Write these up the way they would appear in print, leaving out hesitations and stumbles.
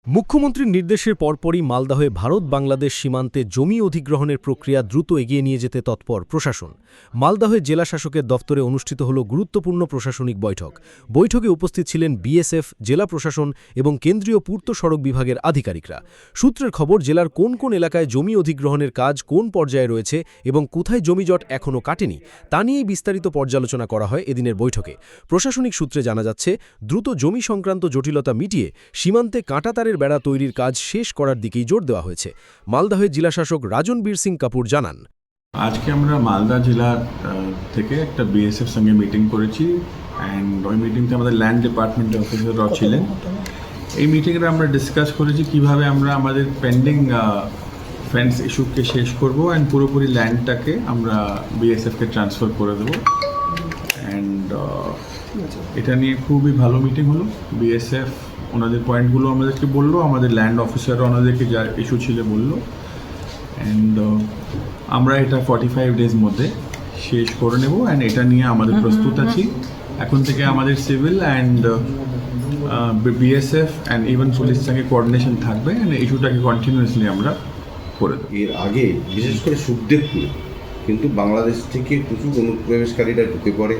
মুখ্যমন্ত্রীর নির্দেশের পরপরই মালদহে ভারত বাংলাদেশ সীমান্তে জমি অধিগ্রহণের প্রক্রিয়া দ্রুত এগিয়ে নিয়ে যেতে তৎপর প্রশাসন। মালদহে জেলা শাসকের দফতরে অনুষ্ঠিত হল গুরুত্বপূর্ণ প্রশাসনিক বৈঠক। বৈঠকে উপস্থিত ছিলেন বিএসএফ, জেলা প্রশাসন এবং কেন্দ্রীয় পূর্ত সড়ক বিভাগের আধিকারিকরা। সূত্রের খবর, জেলার কোন কোন এলাকায় জমি অধিগ্রহণের কাজ কোন পর্যায়ে রয়েছে এবং কোথায় জমিজট এখনও কাটেনি তা নিয়েই বিস্তারিত পর্যালোচনা করা হয় এদিনের বৈঠকে। প্রশাসনিক সূত্রে জানা যাচ্ছে, দ্রুত জমি সংক্রান্ত জটিলতা মিটিয়ে সীমান্তে কাঁটাতারের বেড়া তৈরির কাজ শেষ করার দিকেই জোর দেওয়া হয়েছে। মালদহের জেলাশাসক রাজনবীর সিং কাপুর জানান, আজকে আমরা মালদা জেলার থেকে একটা বিএসএফ সঙ্গে মিটিং করেছি অ্যান্ড ওই মিটিংতে আমাদের ল্যান্ড ডিপার্টমেন্টের অফিসাররাও ছিলেন। এই মিটিংয়ে আমরা ডিসকাস করেছি কিভাবে আমরা আমাদের পেন্ডিং ফেন্স ইস্যুকে শেষ করব অ্যান্ড পুরোপুরি ল্যান্ডটাকে আমরা বিএসএফকে ট্রান্সফার করে দেবো। অ্যান্ড এটা নিয়ে খুবই ভালো মিটিং হলো। বিএসএফ ওনাদের পয়েন্টগুলো আমাদেরকে বললো, আমাদের ল্যান্ড অফিসাররা ওনাদেরকে যা ইস্যু ছিল বললো, অ্যান্ড আমরা এটা 45 ডেজ মধ্যে শেষ করে নেব অ্যান্ড এটা নিয়ে আমাদের প্রস্তুত আছি। এখন থেকে আমাদের civil and BSF and even police সঙ্গে কোঅর্ডিনেশন থাকবে অ্যান্ড ইস্যুটাকে কন্টিনিউয়াসলি আমরা করে দেবো। এর আগে বিশেষ করে সুখদেবপুরে কিন্তু বাংলাদেশ থেকে প্রচুর অনুপ্রবেশকারীরা ঢুকে পড়ে,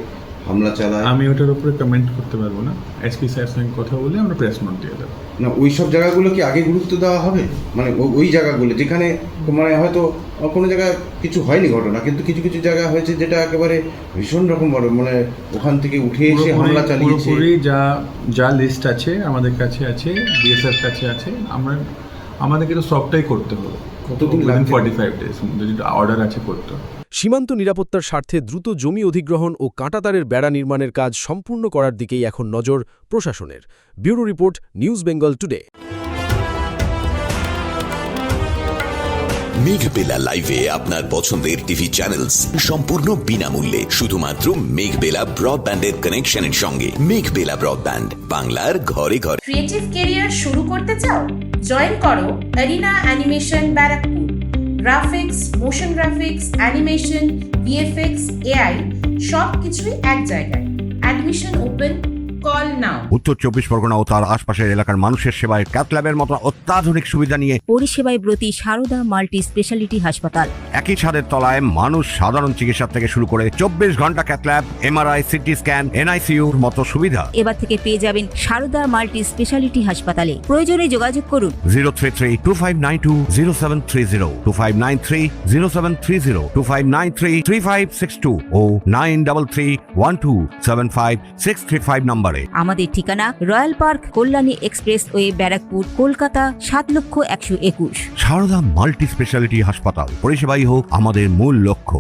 হামলা চালায়। আমি ওটার উপরে কমেন্ট করতে পারবো না। এসপি স্যারের সঙ্গে কথা বলে আমরা প্রেস নোট দিয়ে দেবো। না, ওই সব জায়গাগুলো কি আগে গুরুত্ব দেওয়া হবে? মানে ওই জায়গাগুলো যেখানে মানে হয়তো কোনো জায়গায় কিছু হয়নি ঘটনা, কিন্তু কিছু কিছু জায়গা হয়েছে যেটা একেবারে ভীষণ রকম বড়, মানে ওখান থেকে উঠে এসে হামলা চালিয়েছে। পুরোপুরি যা লিস্ট আছে আমাদের কাছে আছে, বিএসএফ কাছে আছে, আমাদেরকে তো সবটাই করতে হবে। কতদিন লাগবে? 45 ডেজ যদি অর্ডার আছে করতে হবে। সীমান্ত নিরাপত্তার স্বার্থে দ্রুত জমি অধিগ্রহণ ও কাঁটাতারের বেড়া নির্মাণের কাজ সম্পূর্ণ করার দিকেই এখন নজর প্রশাসনের। Bureau report, news Bengal today. Meghbela লাইভে আপনার পছন্দের টিভি চ্যানেলস সম্পূর্ণ বিনামূল্যে, শুধুমাত্র মেঘবেলা ব্রডব্যান্ডের কানেকশনের সঙ্গে। মেঘবেলা ব্রডব্যান্ড, বাংলার ঘরে ঘরে। ক্রিয়েটিভ ক্যারিয়ার শুরু করতে চাও? জয়েন করো arena animation Barrackpore. Graphics, motion graphics, animation, VFX, AI সব কিছুই এক জায়গায়। Admission open, call now. উত্তর 24 পরগনা ও তার আশপাশের এলাকার মানুষের সেবায় ক্যাথল্যাবের মতো অত্যাধুনিক সুবিধা নিয়ে পরিষেবায় ব্রতী সারদা মাল্টি স্পেশালিটি হাসপাতাল। একই ছাদের তলায় মানুষ সাধারণ চিকিৎসা থেকে শুরু করে 24 ঘন্টা ক্যাথল্যাব, এমআরআই, সিটি স্ক্যান, এনআইসিইউর মতো সুবিধা এবার থেকে পেয়ে যাবেন সারদা মাল্টি স্পেশালিটি হাসপাতালে। প্রয়োজনে যোগাযোগ করুন 033-2592-0730, 2593-0730, 2593-3562 ও 9331275635 নম্বরে। আমাদের ঠিকানা royal park, Kalyani express way, Barrackpore, Kolkata 7,121,000। Sarada multi speciality হাসপাতাল, পরিষেবাই হোক আমাদের মূল লক্ষ্য।